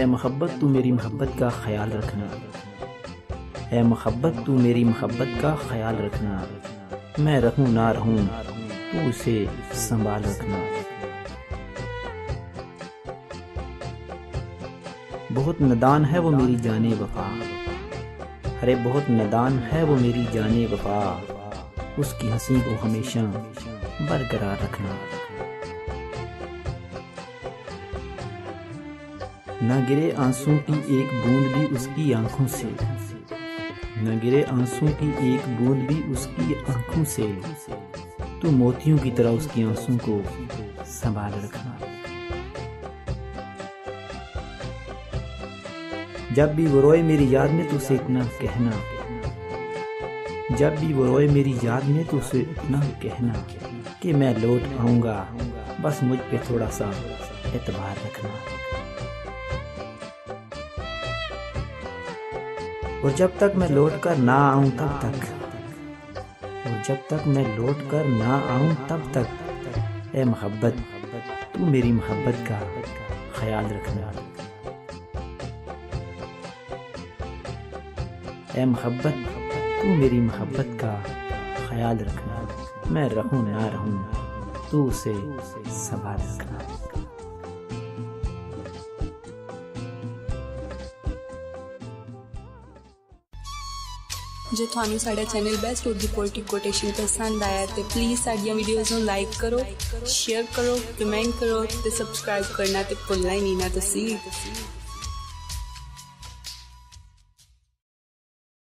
ए मोहब्बत तू मेरी मोहब्बत का ख्याल रखना, ए मोहब्बत तू मेरी मोहब्बत का ख्याल रखना, मैं रहूं ना रहूं तू उसे संभाल रखना। बहुत नादान है वो मेरी जाने वफा, अरे बहुत नादान है वो मेरी जाने वफा, उसकी हंसी को हमेशा बरकरार रखना। न गिरे आंसू की एक बूंद भी उसकी आंखों से, न गिरे आंसू की एक बूंद भी उसकी आंखों से, तू मोतियों की तरह उसकी आंसू को संभाल रखना। जब भी वो रोए मेरी याद में तो उसे इतना कहना, जब भी वो रोए मेरी याद में तो उसे इतना कहना कि मैं लौट आऊंगा, बस मुझ पे थोड़ा सा एतबार रखना। और जब तक मैं लौट कर ना आऊं तब तक, और जब तक मैं लौट कर ना आऊं तब तक, ए मोहब्बत तू मेरी मोहब्बत का ख्याल रखना। ए मोहब्बत तू मेरी मोहब्बत का ख्याल रखना, मैं रहूं ना रहूं तू उसे संभाल रखना। जो थानू साडा channel best Urdu poetic quotation पसंद आया तो प्लीज़ साडियां वीडियोज़ नूं लाइक करो, शेयर करो, कमेंट करो ते सबसक्राइब करना ते भुलना ही नहीं ना तुसीं।